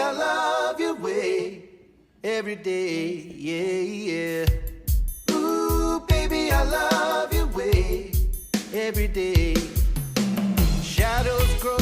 I love your way every day, yeah, yeah. Ooh, baby, I love your way every day. Shadows grow